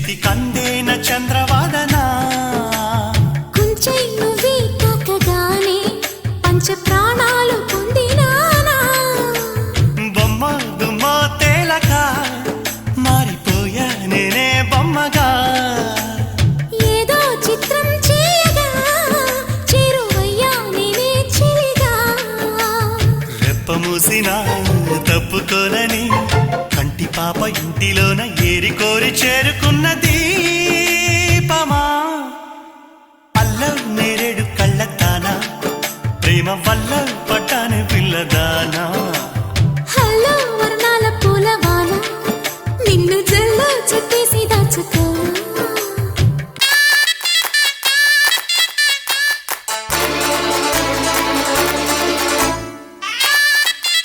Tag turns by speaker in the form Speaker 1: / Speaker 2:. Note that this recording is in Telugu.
Speaker 1: చేతి కందేన చంద్రవాదన
Speaker 2: కొంచెం నువ్వే తాకగానే పంచ ప్రాణాలు పొందినానా
Speaker 1: బొమ్మ దుమ్మ తేలక మారిపోయా నేనే బొమ్మగా
Speaker 2: ఏదో చిత్రం చేయగా చేరువయ్యా నేనే చెలిగా
Speaker 1: రెప్ప మూసిన తప్పుకోనని కంటి పాప ఇంటిలోన ఏరి కోరి చేరుకున్న దీపమా అల్లం నేరేడు కళ్ళతానా ప్రేమ వల్ల పట్టాను